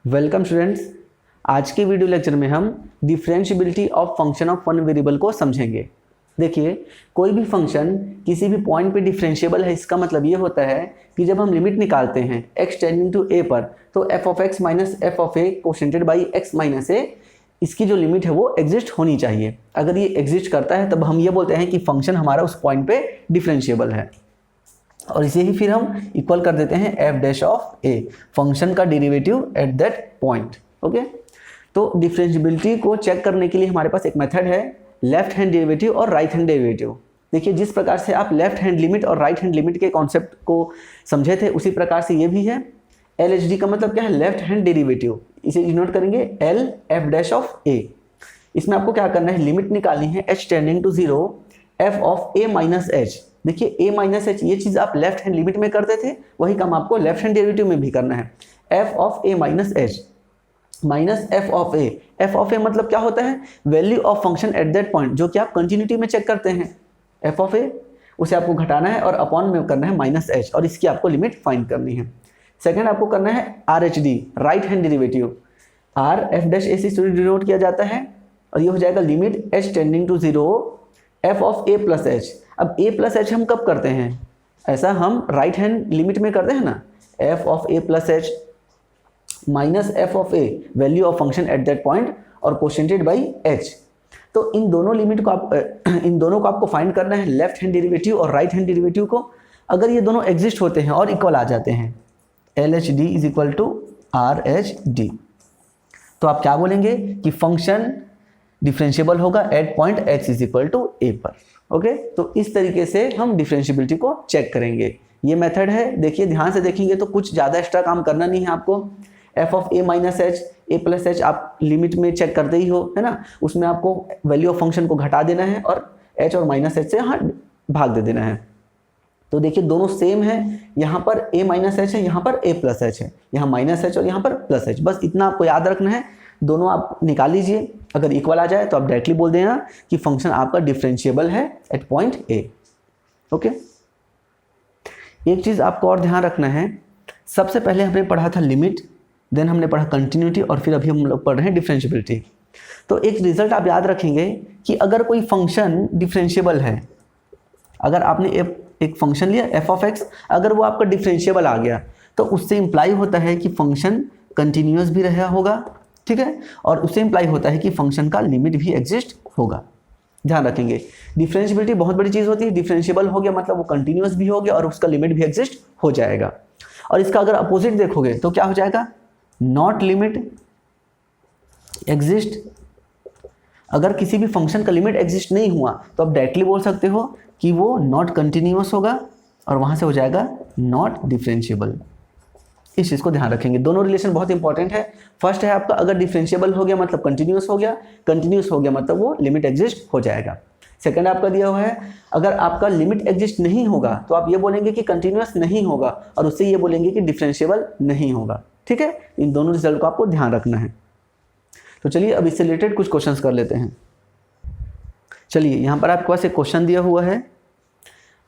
Welcome students. आज के video lecture में हम differentiability of function of one variable को समझेंगे। देखिए, कोई भी फंक्शन किसी भी पॉइंट पे डिफरेंशिएबल है, इसका मतलब ये होता है कि जब हम लिमिट निकालते हैं x टेंडिंग टू a पर, तो f of x minus f of a quotiented by x minus a, इसकी जो लिमिट है वो एग्जिस्ट होनी चाहिए। अगर ये एग्जिस्ट करता है तब हम ये बोलते हैं कि फंक्शन हमारा उस पॉइंट पे डिफरेंशिएबल है, और इसे ही फिर हम इक्वल कर देते हैं f dash of a, function का derivative at that point. Okay, तो डिफरेंशिएबिलिटी को चेक करने के लिए हमारे पास एक मेथड है, लेफ्ट हैंड डेरिवेटिव और राइट हैंड डेरिवेटिव। देखिए, जिस प्रकार से आप लेफ्ट हैंड लिमिट और राइट हैंड लिमिट के कॉन्सेप्ट को समझे थे, उसी प्रकार से ये भी है। LHD का मतलब क्या है? Left hand derivative. इसे डिनोट करेंगे L f dash of a। इसमें आपको क्या करना है? लिमिट निकालनी है h tending to 0 f of a minus h। देखिए, a माइनस h, ये चीज़ आप लेफ्ट हैंड लिमिट में करते थे, वही काम आपको लेफ्ट हैंड डेरिवेटिव में भी करना है। f of a minus h minus f of a। f of a मतलब क्या होता है? Value of function at that point, जो कि आप कंटिन्यूटी में चेक करते हैं। f ऑफ a, उसे आपको घटाना है और अपॉन में करना है माइनस h, और इसकी आपको लिमिट फाइंड करनी है। सेकेंड आपको करना है RHD, right hand derivative. r f dash a से डिनोट किया जाता है, और ये हो जाएगा limit h tending to 0 f of a plus h। अब a प्लस h हम कब करते हैं? ऐसा हम राइट हैंड लिमिट में करते हैं ना, f of a plus h minus f of a, value of function at that point, और कोशेंटेड बाई h। तो इन दोनों लिमिट को आपको फाइंड करना है, लेफ्ट हैंड डेरिवेटिव और राइट हैंड डेरिवेटिव को। अगर ये दोनों एग्जिस्ट होते हैं और इक्वल आ जाते हैं, LHD is equal to RHD, तो आप क्या बोलेंगे कि फंक्शन डिफरेंशिएबल होगा at point x is equal to a पर। ओके, तो इस तरीके से हम डिफरेंशिएबिलिटी को चेक करेंगे। ये मेथड है। देखिए, ध्यान से देखेंगे तो कुछ ज़्यादा एक्स्ट्रा काम करना नहीं है आपको। f of a minus h, a plus h आप लिमिट में चेक करते ही हो, है ना। उसमें आपको वैल्यू ऑफ फंक्शन को घटा देना है और h और माइनस h से यहाँ भाग दे देना है। तो देखिए, दोनों सेम है। यहाँ पर a माइनस h है, यहाँ पर a प्लस h है, यहाँ माइनस h और यहाँ पर प्लस h। बस इतना आपको याद रखना है। दोनों आप निकाल लीजिए, अगर इक्वल आ जाए तो आप डायरेक्टली बोल देना कि फंक्शन आपका डिफरेंशिएबल है एट पॉइंट a। ओके, एक चीज़ आपको और ध्यान रखना है, सबसे पहले हमने पढ़ा था लिमिट, देन हमने पढ़ा कंटिन्यूटी, और फिर अभी हम लोग पढ़ रहे हैं डिफरेंशिएबिलिटी। तो एक रिजल्ट आप याद रखेंगे कि अगर कोई फंक्शन डिफरेंशिएबल है, अगर आपने एक फंक्शन लिया f ऑफ x, अगर वो आपका डिफरेंशिएबल आ गया, तो उससे इंप्लाई होता है कि फंक्शन कंटिन्यूअस भी रहा होगा, ठीक है, और उससे इंप्लाई होता है कि फंक्शन का लिमिट भी एग्जिस्ट होगा। ध्यान रखेंगे, डिफरेंशिएबिलिटी बहुत बड़ी चीज़ होती है। डिफरेंशिएबल हो गया मतलब वो कंटिन्यूअस भी हो गया और उसका लिमिट भी एग्जिस्ट हो जाएगा। और इसका अगर अपोजिट देखोगे तो क्या हो जाएगा? Not limit exist. अगर किसी भी फंक्शन का लिमिट एग्जिस्ट नहीं हुआ तो आप डायरेक्टली बोल सकते हो कि वो नॉट कंटिन्यूअस होगा, और वहाँ से हो जाएगा नॉट डिफरेंशिएबल। इस चीज़ को ध्यान रखेंगे। दोनों रिलेशन बहुत इंपॉर्टेंट है। फर्स्ट है आपका, अगर डिफरेंशिएबल हो गया मतलब कंटिन्यूअस हो गया, कंटिन्यूअस हो गया मतलब वो लिमिट एग्जिस्ट हो जाएगा। सेकंड आपका दिया हुआ है, अगर आपका लिमिट एग्जिस्ट नहीं होगा तो आप ये बोलेंगे कि कंटिन्यूअस नहीं होगा, और उससे ये बोलेंगे कि डिफरेंशिएबल नहीं होगा। ठीक है, इन दोनों रिजल्ट को आपको ध्यान रखना है। तो चलिए अब इससे रिलेटेड कुछ क्वेश्चंस कर लेते हैं। चलिए, यहाँ पर आपके पास एक क्वेश्चन दिया हुआ है।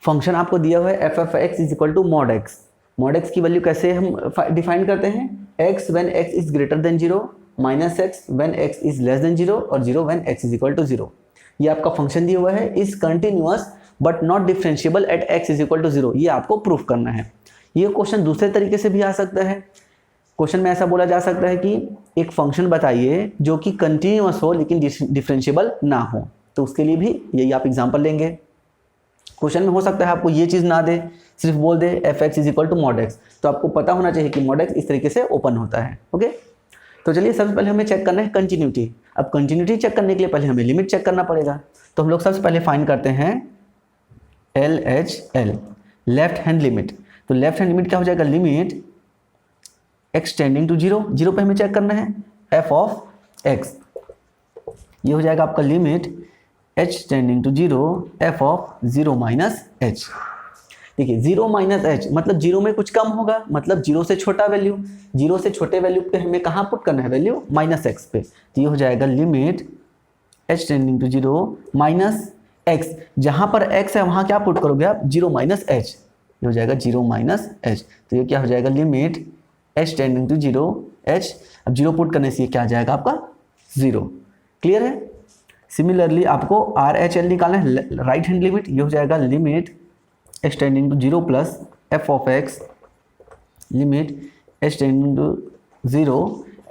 फंक्शन आपको दिया हुआ है f of x is equal to mod x। Mod x की वैल्यू कैसे हम डिफाइन करते हैं? x when x is greater than 0, minus x when x is less than 0, और 0 when x is equal to 0। ये आपका फंक्शन दिया हुआ है, is continuous but not differentiable at x is equal to 0। ये आपको प्रूफ करना है। ये क्वेश्चन दूसरे तरीके से भी आ सकता है। क्वेश्चन में ऐसा बोला जा सकता है कि एक फंक्शन बताइए जो कि कंटिन्यूअस हो लेकिन डिफरेंशिएबल ना हो, तो उसके लिए भी यही आप एग्जाम्पल लेंगे। क्वेश्चन में हो सकता है आपको ये चीज़ ना दे, सिर्फ बोल दे F X is equal to mod X, तो आपको पता होना चाहिए कि मॉड एक्स इस तरीके से ओपन होता है। ओके, तो चलिए सबसे पहले हमें चेक करना है कंटिन्यूटी। अब कंटिन्यूटी चेक करने के लिए पहले हमें लिमिट चेक करना पड़ेगा। तो हम लोग सबसे पहले फाइंड करते हैं LHL, लेफ्ट हैंड लिमिट। तो लेफ्ट हैंड लिमिट क्या हो जाएगा? लिमिट x टेंडिंग टू 0, 0 पे हमें चेक करना है f ऑफ x। ये हो जाएगा आपका limit h tending to 0 f of 0 minus h। देखिए, 0 माइनस h मतलब 0 में कुछ कम होगा, मतलब 0 से छोटा वैल्यू। 0 से छोटे वैल्यू पे हमें कहाँ पुट करना है? वैल्यू माइनस x पे। तो ये हो जाएगा limit h tending to 0 minus x। जहाँ पर x है वहाँ क्या पुट करोगे आप? 0 माइनस h। ये हो जाएगा 0 माइनस h। तो ये क्या हो जाएगा? Limit h tending to 0 h. अब 0 पुट करने से ये क्या आ जाएगा आपका 0। क्लियर है। सिमिलरली आपको आर एच एल निकालना है, राइट हैंड लिमिट, ये हो जाएगा limit h tending to 0 plus f of x limit h tending to 0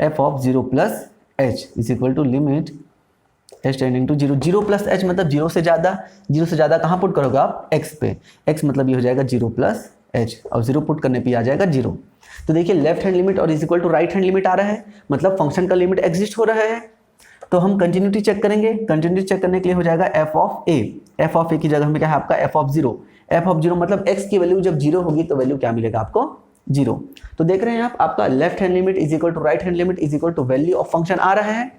f of 0 plus h is equal to limit h tending to 0। 0 plus h मतलब 0 से ज़्यादा कहाँ put करोगे आप, x पे। x मतलब ये हो जाएगा 0 प्लस एच, और 0 पुट करने पे आ जाएगा 0। तो देखिए लेफ्ट हैंड लिमिट और is equal to right hand limit आ रहा है, मतलब फंक्शन का लिमिट एग्जिस्ट हो रहा है। तो हम कंटिन्यूटी चेक करेंगे। कंटिन्यूटी चेक करने के लिए हो जाएगा F of A. F of A की जगह में क्या है आपका एफ ऑफ 0। एफ ऑफ 0 मतलब x की वैल्यू जब 0 होगी तो वैल्यू क्या मिलेगा आपको 0। तो देख रहे हैं आप, आपका left hand limit is equal to right hand limit is equal to value of function आ रहा है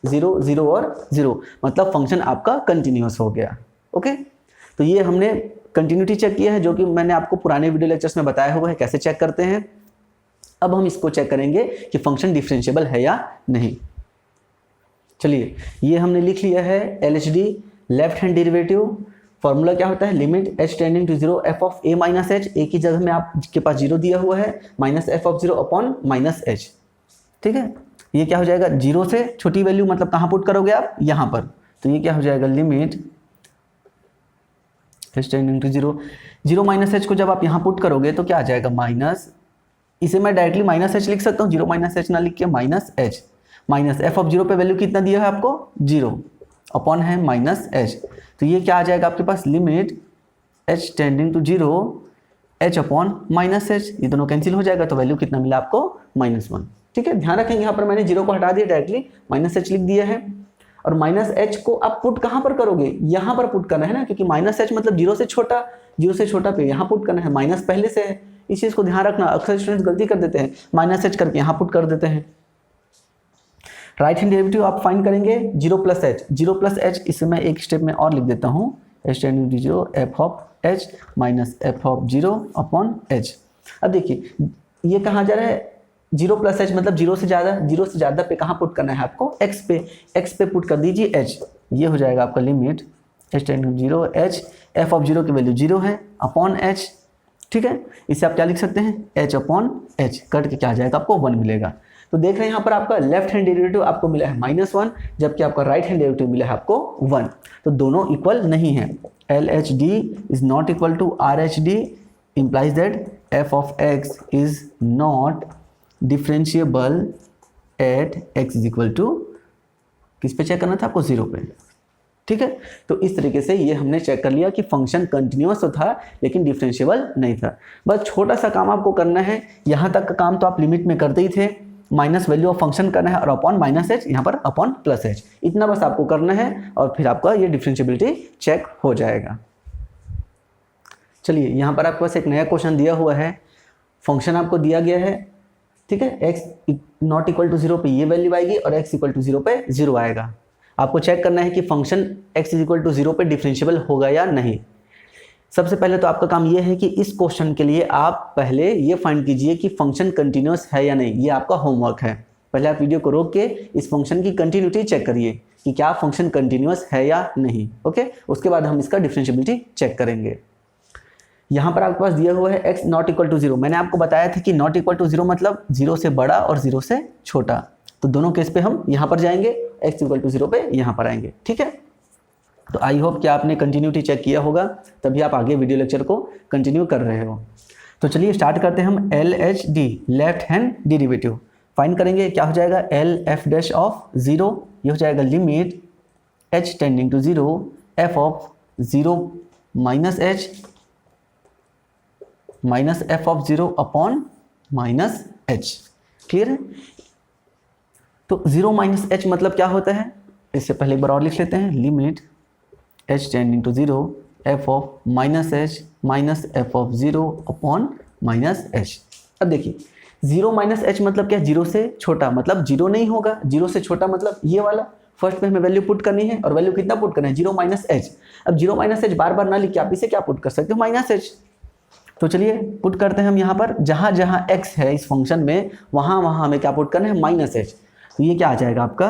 0 0 और 0, मतलब फंक्शन आपका कंटिन्यूअस हो गया। ओके, तो ये हमने कंटिन्यूटी चेक किया है, जो कि मैंने आपको पुराने वीडियो लेक्चर्स में बताया हुआ है कैसे चेक करते हैं। अब हम इसको चेक करेंगे कि फंक्शन डिफरेंशिएबल है या नहीं। चलिए, ये हमने लिख लिया है LHD left hand derivative. Formula क्या होता है, limit h tending to 0 f of a minus H. A की जगह में आपके पास 0 दिया हुआ है, minus F of 0 upon minus H. ठीक है, ये क्या हो जाएगा 0 से छोटी वैल्यू मतलब कहाँ पुट करोगे आप, यहाँ पर। तो ये क्या हो जाएगा limit h tending to 0 0 minus h को जब आप यहाँ पुट करोगे तो क्या आ जाएगा माइनस, इसे मैं डायरेक्टली माइनस एच लिख सकता हूँ, 0 माइनस एच ना लिख के minus H, minus F of 0 पे वैल्यू कितना दिया है आपको 0 अपॉन है माइनस एच। तो ये क्या आ जाएगा आपके पास limit h tending to 0 h upon minus H. ये दोनों कैंसिल हो जाएगा तो वैल्यू कितना मिला आपको -1। ठीक है, ध्यान रखेंगे यहाँ पर मैंने 0 को हटा दिया, डायरेक्टली माइनस एच लिख दिया है। और माइनस एच को आप पुट कहाँ पर करोगे, यहाँ पर पुट करना है ना, क्योंकि माइनस एच मतलब 0 से छोटा पे यहाँ पुट करना है, माइनस पहले से है। इस चीज़ को ध्यान रखना, अक्सर स्टूडेंट्स गलती कर देते हैं, माइनस एच करके यहाँ पुट कर देते हैं। राइट हैंड डेरिवेटिव आप फाइंड करेंगे 0 प्लस एच। 0 प्लस एच इसे मैं एक स्टेप में और लिख देता हूँ, h tending to 0 f of h minus F of 0 upon h. अब देखिए ये कहाँ जा रहा है, 0 प्लस एच मतलब 0 से ज़्यादा पे कहाँ पुट करना है आपको, x पे पुट कर दीजिए h। ये हो जाएगा आपका limit h tending to 0 h f of 0 की वैल्यू 0 है अपॉन h। ठीक है, इसे आप क्या लिख सकते हैं h अपॉन h, कट के क्या आ जाएगा आपको 1 मिलेगा। तो देख रहे हैं यहाँ पर आपका लेफ्ट हैंड डेरिवेटिव आपको मिला है -1, जबकि आपका राइट हैंड डेरिवेटिव मिला है आपको 1। तो दोनों इक्वल नहीं है। LHD is not equal to RHD implies that f of x is not differentiable at x is equal to, किस पे चेक करना था आपको 0 पे। ठीक है, तो इस तरीके से ये हमने चेक कर लिया कि फंक्शन कंटिन्यूअस तो था लेकिन डिफरेंशिएबल नहीं था। बस छोटा सा काम आपको करना है, यहाँ तक का काम तो आप लिमिट में करते ही थे, माइनस वैल्यू ऑफ फंक्शन करना है और अपॉन माइनस एच, यहाँ पर अपॉन प्लस एच, इतना बस आपको करना है और फिर आपका ये डिफरेंशिएबिलिटी चेक हो जाएगा। चलिए, यहाँ पर आपके पास एक नया क्वेश्चन दिया हुआ है, फंक्शन आपको दिया गया है। ठीक है, x नॉट इक्वल टू 0 पे ये वैल्यू आएगी और x इक्वल टू 0 पे 0 आएगा। आपको चेक करना है कि function x is equal to 0 पे डिफरेंशिएबल होगा या नहीं। सबसे पहले तो आपका काम ये है कि इस क्वेश्चन के लिए आप पहले ये फाइंड कीजिए कि फंक्शन कंटिन्यूअस है या नहीं। ये आपका होमवर्क है। पहले आप वीडियो को रोक के इस फंक्शन की कंटिन्यूटी चेक करिए कि क्या फंक्शन कंटिन्यूअस है या नहीं। ओके, उसके बाद हम इसका डिफरेंशिएबिलिटी चेक करेंगे। यहाँ पर आपके पास दिया हुआ है x नॉट इक्वल टू 0। मैंने आपको बताया था कि नॉट इक्वल टू 0 मतलब 0 से बड़ा और 0 से छोटा। तो दोनों केस पे हम यहाँ पर जाएंगे, x इक्वल टू 0 पे यहाँ पर आएंगे। ठीक है, तो आई होप कि आपने कंटिन्यूटी चेक किया होगा, तभी आप आगे वीडियो लेक्चर को कंटिन्यू कर रहे हो। तो चलिए स्टार्ट करते हैं हम LHD left hand derivative find करेंगे। क्या हो जाएगा LF डैश ऑफ 0, ये हो जाएगा limit h tending to 0 f of 0 minus h minus F of 0 upon minus h. Clear है, तो 0 माइनस एच मतलब क्या होता है, इससे पहले एक बार और लिख लेते हैं, limit h tending to 0 f of minus H minus F of 0 upon minus h. अब देखिए 0 माइनस एच मतलब क्या, 0 से छोटा मतलब 0 नहीं होगा, 0 से छोटा मतलब ये वाला। फर्स्ट में हमें वैल्यू पुट करनी है और वैल्यू कितना पुट करना है 0 माइनस एच। अब 0 माइनस एच बार बार ना लिख के आप इसे क्या पुट कर सकते हो माइनस एच। तो चलिए पुट करते हैं हम यहाँ पर, जहाँ जहाँ x है इस फंक्शन में वहाँ वहाँ हमें क्या पुट करना है माइनस एच। तो ये क्या आ जाएगा आपका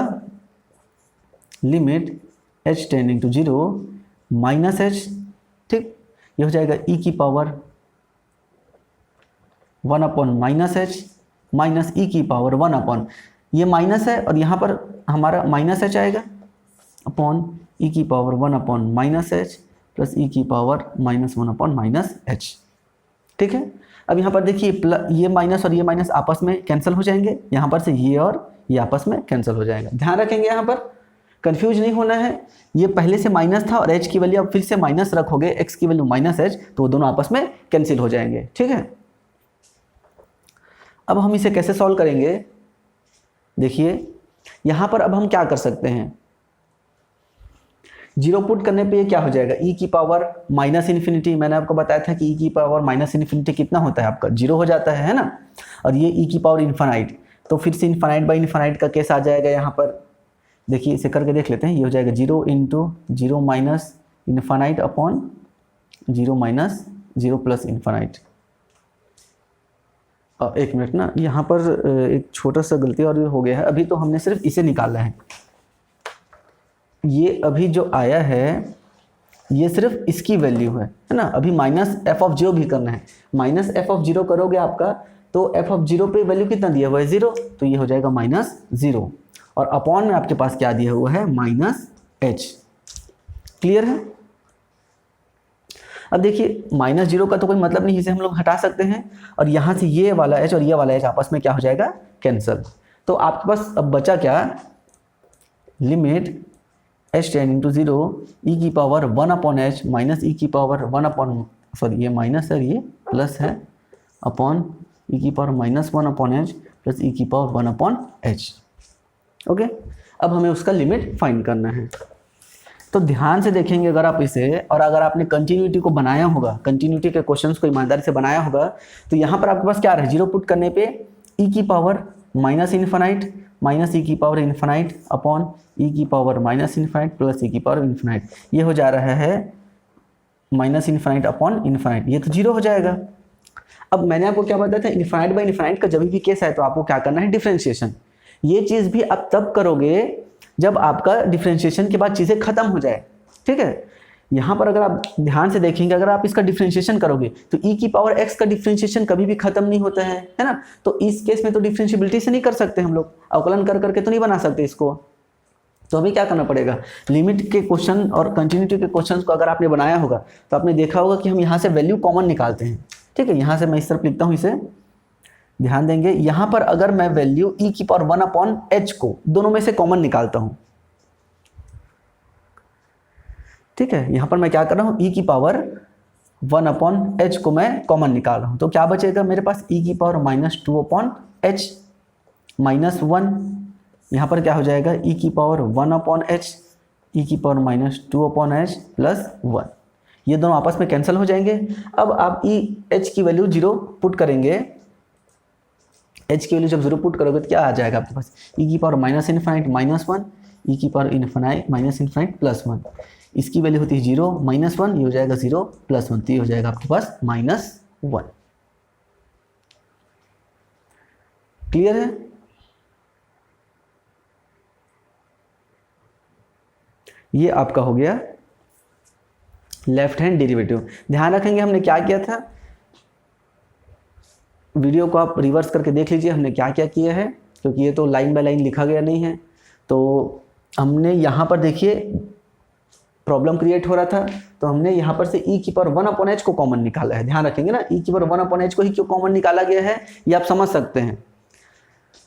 limit h tending to 0 minus H. ठीक, ये हो जाएगा e की power 1 upon minus H minus ई की पावर 1 अपॉन, ये माइनस है और यहाँ पर हमारा माइनस एच आएगा, अपॉन ई की power 1 upon minus H plus ई की पावर -1 अपॉन माइनस एच। ठीक है, अब यहाँ पर देखिए ये माइनस और ये माइनस आपस में कैंसिल हो जाएंगे, यहाँ पर से ये और ये आपस में कैंसिल हो जाएगा। ध्यान रखेंगे, यहाँ पर कंफ्यूज नहीं होना है, ये पहले से माइनस था और h की वैल्यू अब फिर से माइनस रखोगे, x की वैल्यू माइनस h, तो वो दोनों आपस में कैंसिल हो जाएंगे। ठीक है, अब हम इसे कैसे सॉल्व करेंगे, देखिए यहाँ पर अब हम क्या कर सकते हैं, जीरो पुट करने पे ये क्या हो जाएगा, e की पावर माइनस इन्फिनिटी, मैंने आपको बताया था कि e की पावर माइनस इन्फिनिटी कितना होता है आपका, जीरो हो जाता है ना, और ये e की पावर इन्फानाइट, तो फिर से इन्फानाइट बाई इन्फानाइट का केस आ जाएगा। यहाँ पर देखिए इसे करके देख लेते हैं, ये हो जाएगा 0 into 0 minus infinite upon 0 minus 0 plus infinite. एक मिनट ना, यहाँ पर एक छोटा सा गलती और हो गया है, अभी तो हमने सिर्फ इसे निकाला है, ये अभी जो आया है ये सिर्फ इसकी वैल्यू है ना, अभी माइनस एफ ऑफ 0 भी करना है, माइनस एफ ऑफ 0 करोगे आपका तो एफ ऑफ 0 पे वैल्यू कितना दिया हुआ है 0, तो ये हो जाएगा -0 और अपॉन में आपके पास क्या दिया हुआ है -h। क्लियर है, अब देखिए -0 का तो कोई मतलब नहीं, इसे हम लोग हटा सकते हैं और यहाँ से ये वाला h और ये वाला h आपस में क्या हो जाएगा कैंसिल, तो आपके पास अब बचा क्या, limit h tending to 0 e की पावर 1 अपॉन h माइनस ई की पावर 1 अपॉन, सॉरी ये माइनस है ये प्लस है, अपॉन e की power -1 upon h plus e की पावर 1 अपॉन h। ओके, अब हमें उसका लिमिट फाइंड करना है, तो ध्यान से देखेंगे अगर आप इसे, और अगर आपने कंटिन्यूटी को बनाया होगा, कंटिन्यूटी के क्वेश्चंस को ईमानदारी से बनाया होगा, तो यहाँ पर आपके पास क्या है, जीरो पुट करने पे e की पावर माइनस इन्फानाइट माइनस ई की पावर इन्फानाइट अपॉन ई की पावर माइनस इन्फानाइट प्लस ई की पावर इन्फानाइट, ये हो जा रहा है माइनस इन्फानाइट अपॉन इन्फानाइट, ये तो जीरो हो जाएगा। अब मैंने आपको क्या बताया था, इन्फानाइट बाई इन्फानाइट का जब भी केस है तो आपको क्या करना है, डिफरेंशिएशन। ये चीज़ भी आप तब करोगे जब आपका डिफरेंशिएशन के बाद चीज़ें खत्म हो जाए। ठीक है, यहाँ पर अगर आप ध्यान से देखेंगे, अगर आप इसका डिफरेंशिएशन करोगे तो e की पावर x का डिफरेंशिएशन कभी भी खत्म नहीं होता है ना, तो इस केस में तो डिफरेंशिएबिलिटी से नहीं कर सकते हम लोग, अवकलन कर करके तो नहीं बना सकते इसको, तो अभी क्या करना पड़ेगा, लिमिट के क्वेश्चन और कंटिन्यूटी के क्वेश्चन को अगर आपने बनाया होगा तो आपने देखा होगा कि हम यहाँ से वैल्यू कॉमन निकालते हैं। ठीक है, यहाँ से मैं इस तरफ लिखता हूँ, इसे ध्यान देंगे, यहाँ पर अगर मैं वैल्यू e की पावर 1 अपॉन h को दोनों में से कॉमन निकालता हूँ, ठीक है, यहाँ पर मैं क्या कर रहा हूँ, e की पावर 1 अपॉन h को मैं कॉमन निकाल रहा हूँ, तो क्या बचेगा मेरे पास, e की पावर -2 अपॉन h -1, यहाँ पर क्या हो जाएगा, e की पावर 1 अपॉन h, e की पावर -2 अपॉन h प्लस 1, ये दोनों आपस में कैंसिल हो जाएंगे। अब आप h की वैल्यू 0 पुट करेंगे, h की वैल्यू जब 0 पुट करोगे तो क्या आ जाएगा आपके पास, e की पावर माइनस इन्फानाइट -1, e की पावर इन्फानाइट माइनस इन्फानाइट +1, इसकी वैल्यू होती है 0 -1, ये हो जाएगा 0 +1, तो ये हो जाएगा आपके पास -1। क्लियर है, ये आपका हो गया लेफ्ट हैंड डेरिवेटिव। ध्यान रखेंगे हमने क्या किया था, वीडियो को आप रिवर्स करके देख लीजिए हमने क्या क्या किया है, क्योंकि ये तो लाइन बाय लाइन लिखा गया नहीं है। तो हमने यहाँ पर देखिए प्रॉब्लम क्रिएट हो रहा था, तो हमने यहाँ पर से e की पावर 1 अपॉन h को कॉमन निकाला है। ध्यान रखेंगे ना, e की पावर 1 अपॉन h को ही क्यों कॉमन निकाला गया है ये आप समझ सकते हैं।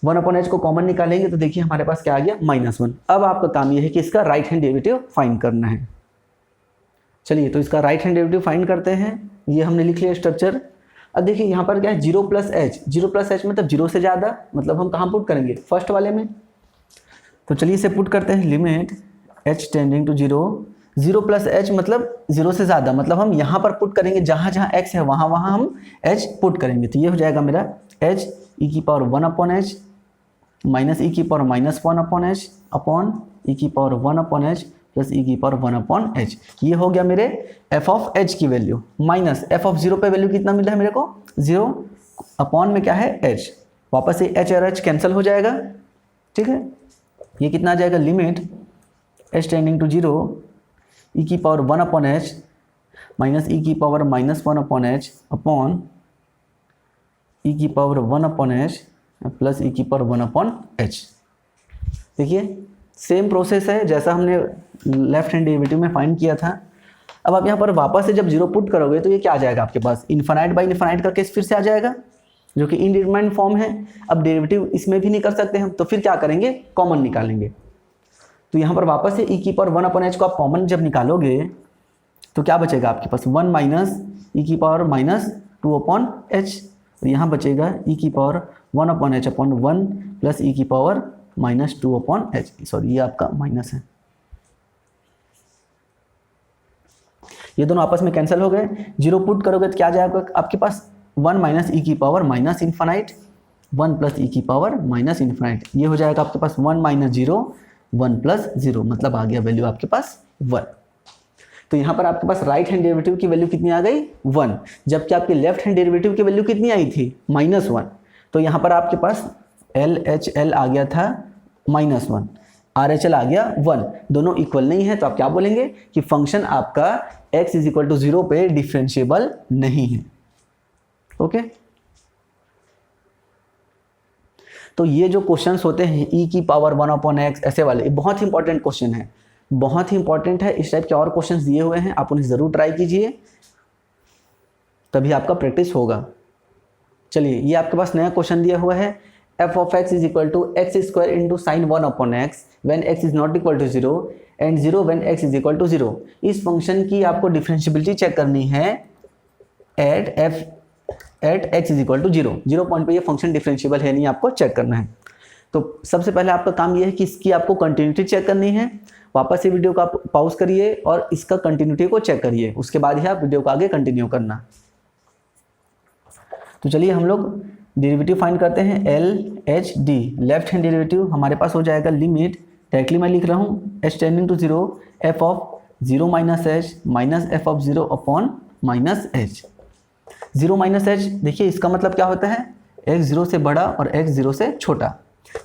1 अपॉन h को कॉमन निकालेंगे तो देखिए हमारे पास क्या आ गया, -1। अब आपका काम ये है कि इसका राइट हैंड डेरिवेटिव फाइंड करना है। चलिए तो इसका राइट हैंड डेरिवेटिव फाइंड करते हैं, ये हमने लिख लिया स्ट्रक्चर। अब देखिए यहाँ पर क्या है, 0 प्लस h, 0 प्लस h मतलब 0 से ज़्यादा, मतलब हम कहाँ पुट करेंगे, फर्स्ट वाले में। तो चलिए इसे पुट करते हैं, limit h tending to 0, 0 plus h मतलब 0 से ज़्यादा, मतलब हम यहाँ पर पुट करेंगे, जहाँ जहाँ x है वहाँ वहाँ हम h पुट करेंगे। तो ये हो जाएगा मेरा h e की power 1 upon h minus e की power -1 upon h upon e की power 1 upon h plus e की पावर 1 अपॉन h। ये हो गया मेरे f ऑफ h की वैल्यू, माइनस f ऑफ 0 पे वैल्यू कितना मिला है मेरे को, 0, अपॉन में क्या है h, वापस से h और h कैंसिल हो जाएगा। ठीक है, ये कितना आ जाएगा, limit h tending to 0 e की power 1 upon h minus e की power -1 upon h upon e की पावर 1 अपॉन h प्लस ई की पावर 1/h। देखिए सेम प्रोसेस है जैसा हमने लेफ्ट हैंड डेरिवेटिव में फाइंड किया था। अब आप यहाँ पर वापस से जब जीरो पुट करोगे तो ये क्या आ जाएगा आपके पास, इन्फानाइट बाई इन्फानाइट का केस फिर से आ जाएगा जो कि इनडिटरमाइनेट फॉर्म है। अब डेरिवेटिव इसमें भी नहीं कर सकते हम, तो फिर क्या करेंगे, कॉमन निकालेंगे। तो यहाँ पर वापस से ई की पावर 1/h को आप कॉमन जब निकालोगे तो क्या बचेगा आपके पास, 1 माइनस ई की पावर माइनस 2/h। और यहाँ बचेगा ई की पावर 1/h/1 प्लस ई की पावर माइनस 2/h। सॉरी ये आपका माइनस है, ये दोनों आपस में कैंसिल हो गए। जीरो पुट करोगे तो क्या आ जाएगा आपके पास, 1 माइनस ई की पावर माइनस इन्फानाइट 1 प्लस ई की पावर माइनस इन्फानाइट। ये हो जाएगा आपके पास 1 माइनस 0 1 प्लस 0, मतलब आ गया वैल्यू आपके पास 1। तो यहाँ पर आपके पास राइट हैंड डेरिवेटिव की वैल्यू कितनी आ गई, 1, जबकि आपके लेफ्ट हैंड डेरिवेटिव की वैल्यू कितनी आई थी, -1। तो यहाँ पर आपके पास LHL आ गया था -1, RHL आ गया 1, दोनों इक्वल नहीं है। तो आप क्या बोलेंगे कि फंक्शन आपका x = 0 पे डिफरेंशिएबल नहीं है। ओके, तो ये जो क्वेश्चंस होते हैं e की पावर 1/x ऐसे वाले, ये बहुत ही इंपॉर्टेंट क्वेश्चन है, बहुत ही इंपॉर्टेंट है। इस टाइप के और क्वेश्चंस दिए हुए हैं, आप उन्हें जरूर ट्राई कीजिए, तभी आपका प्रैक्टिस होगा। चलिए ये आपके पास नया क्वेश्चन दिया हुआ है, f of x = x² into sin 1/x when x is not equal to 0 and 0 when x is equal to 0। इस फंक्शन की आपको डिफरेंशियबिलिटी चेक करनी है at x is equal to 0। 0 point पे ये फंक्शन डिफरेंशिएबल है नहीं, आपको चेक करना है। तो सबसे पहले आपका काम ये है कि इसकी आपको कंटिन्यूटी चेक करनी है। वापस से वीडियो को आप पॉज करिए और इसका कंटिन्यूटी को चेक करिए, उसके बाद ही आप वीडियो को आगे कंटिन्यू करना। तो चलिए हम लोग डेरिवेटिव फाइंड करते हैं, LHD लेफ्ट हैंड डेरिवेटिव हमारे पास हो जाएगा लिमिट, डायरेक्टली मैं लिख रहा हूँ h tending to 0 f of 0 minus h minus f of 0 upon minus h। 0 minus h, देखिए इसका मतलब क्या होता है, x 0 से बड़ा और x 0 से छोटा।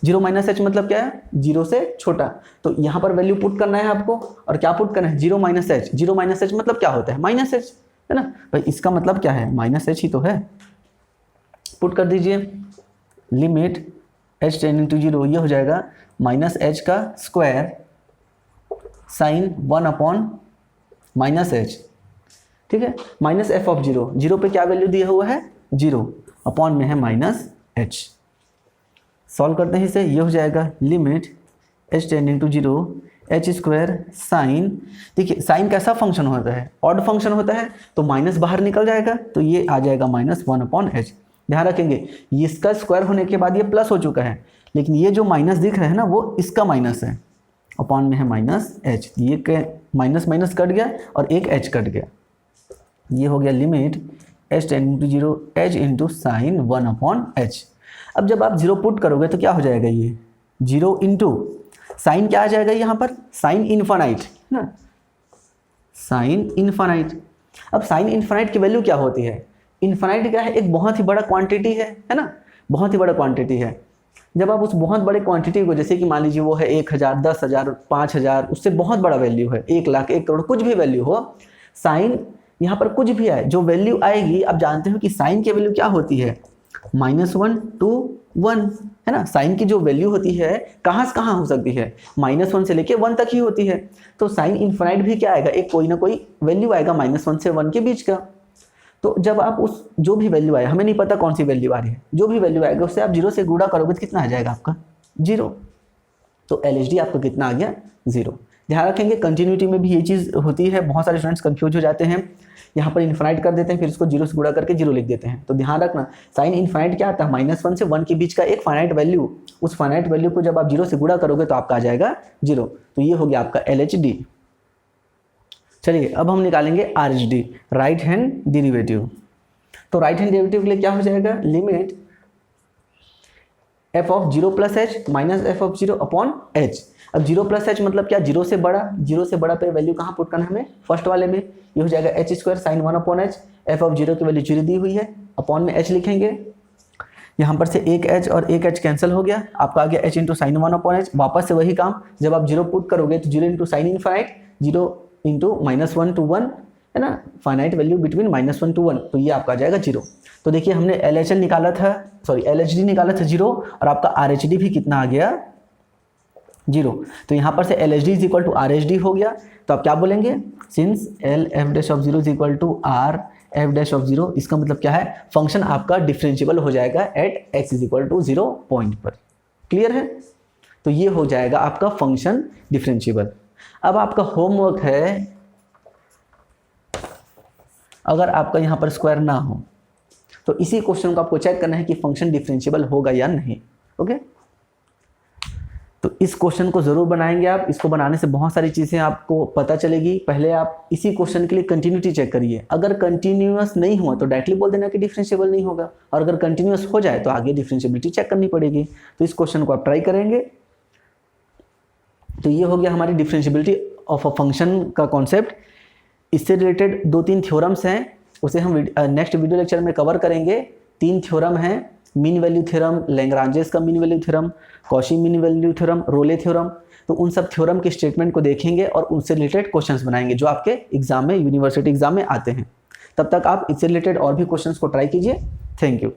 0 माइनस h मतलब क्या है, 0 से छोटा। तो यहाँ पर वैल्यू पुट करना है आपको, और क्या पुट करना है, 0 माइनस h। 0 माइनस h मतलब क्या होता है, माइनस h, है ना भाई, इसका मतलब क्या है, माइनस h ही तो है। पुट कर दीजिए, लिमिट h टेंडिंग टू 0, ये हो जाएगा माइनस h का square sine 1 upon minus h, ठीक है, माइनस f ऑफ 0। 0 पे क्या वैल्यू दिया हुआ है, 0, अपॉन में है माइनस h। सॉल्व करते हैं इसे, ये हो जाएगा limit h tending to 0 h² sine, देखिए साइन कैसा फंक्शन होता है, ऑड फंक्शन होता है, तो माइनस बाहर निकल जाएगा, तो ये आ जाएगा -1 अपॉन h। ध्यान रखेंगे इसका स्क्वायर होने के बाद ये प्लस हो चुका है, लेकिन ये जो माइनस दिख रहा है ना वो इसका माइनस है, अपॉन में है माइनस h। ये माइनस माइनस कट गया और एक h कट गया, ये हो गया limit h tending to 0 h into sine 1 upon h। अब जब आप 0 पुट करोगे तो क्या हो जाएगा, ये 0 इंटू साइन क्या आ जाएगा यहाँ पर, साइन इन्फानाइट ना, साइन इन्फानाइट। अब साइन इन्फानाइट की वैल्यू क्या होती है, इन्फानाइट क्या है, एक बहुत ही बड़ा क्वांटिटी है ना, बहुत ही बड़ा क्वांटिटी है। जब आप उस बहुत बड़े क्वांटिटी को, जैसे कि मान लीजिए वो है 1000, 10,000, 5000, उससे बहुत बबड़ा वैल्यू है, 1 लाख, 1 करोड़, कुछ भी वैल्यू हो, साइन यहाँ पर कुछ भी आए, जो वैल्यू आएगी, आप जानते हो कि साइन की वैल्यू क्या होती है, -1 to 1, है ना। साइन की जो वैल्यू होती है कहाँ से कहाँ हो सकती है, -1 से लेके 1 तक ही होती है। तो साइन इन्फानाइट भी क्या आएगा, एक कोई ना कोई वैल्यू आएगा -1 से 1 के बीच का। तो जब आप उस जो भी वैल्यू आए, हमें नहीं पता कौन सी वैल्यू आ रही है, जो भी वैल्यू आएगा उससे आप 0 से गुणा करोगे तो कितना आ जाएगा आपका, 0। तो LHD आपका कितना आ गया, 0। ध्यान रखेंगे कंटिन्यूटी में भी ये चीज़ होती है, बहुत सारे स्टूडेंट्स कंफ्यूज हो जाते हैं, यहाँ पर इन्फानाइट कर देते हैं, फिर इसको 0 से गुणा करके 0 लिख देते हैं। तो ध्यान रखना साइन इन्फानाइट क्या आता है, -1 से 1 के बीच का एक फाइनाइट वैल्यू, उस फाइनाइट वैल्यू को जब आप 0 से गुणा करोगे तो आपका आ जाएगा 0। तो ये हो गया आपका LHD। चलिए अब हम निकालेंगे RHD, राइट हैंड डेरिवेटिव। तो राइट हैंड डेरिवेटिव के लिए क्या हो जाएगा, limit f of 0 plus h minus f of 0 upon h। अब 0 प्लस h मतलब क्या, 0 से बड़ा, 0 से बड़ा पे वैल्यू कहाँ पुट करना है हमें, फर्स्ट वाले में, ये हो जाएगा h² sine 1 upon h। f of 0 की वैल्यू 0 दी हुई है, अपॉन में h लिखेंगे, यहाँ पर से एक h और एक h कैंसिल हो गया, आपका आ गया h into sine 1 upon h। वापस से वही काम, जब आप 0 पुट करोगे तो 0 into sine infinite, 0 into -1 to 1, है ना, फाइनाइट वैल्यू बिटवीन -1 to 1, तो ये आपका आ जाएगा 0। तो देखिए हमने LHL निकाला था, सॉरी LHD निकाला था 0, और आपका RHD भी कितना आ गया 0। तो यहाँ पर से LHD is equal to RHD हो गया, तो आप क्या बोलेंगे, since LF' is equal to RF', इसका मतलब क्या है, फंक्शन आपका डिफरेंशिएबल हो जाएगा at x is equal to 0 point पर। क्लियर है, तो ये हो जाएगा आपका फंक्शन डिफरेंशिएबल। अब आपका होमवर्क है, अगर आपका यहाँ पर स्क्वायर ना हो तो इसी क्वेश्चन को आपको चेक करना है कि फंक्शन डिफरेंशिएबल होगा या नहीं। ओके, तो इस क्वेश्चन को जरूर बनाएंगे आप। इसको बनाने से बहुत सारी चीज़ें आपको पता चलेगी। पहले आप इसी क्वेश्चन के लिए कंटिन्यूटी चेक करिए, अगर कंटिन्यूअस नहीं हुआ तो डायरेक्टली बोल देना कि डिफरेंशिएबल नहीं होगा, और अगर कंटिन्यूअस हो जाए तो आगे डिफरेंशिएबिलिटी चेक करनी पड़ेगी। तो इस क्वेश्चन को आप ट्राई करेंगे। तो ये हो गया हमारी डिफरेंशिएबिलिटी ऑफ अ फंक्शन का कॉन्सेप्ट। इससे रिलेटेड 2-3 थ्योरम्स हैं, उसे हम नेक्स्ट वीडियो लेक्चर में कवर करेंगे। 3 थ्योरम हैं, मीन वैल्यू थ्योरम, लैग्रांजेस का mean value theorem, Cauchy mean value theorem, Rolle theorem. तो उन सब थ्योरम के स्टेटमेंट को देखेंगे और उनसे रिलेटेड क्वेश्चंस बनाएंगे जो आपके एग्जाम में, यूनिवर्सिटी एग्जाम में आते हैं। तब तक आप इससे रिलेटेड और भी क्वेश्चंस को ट्राई कीजिए। Thank you.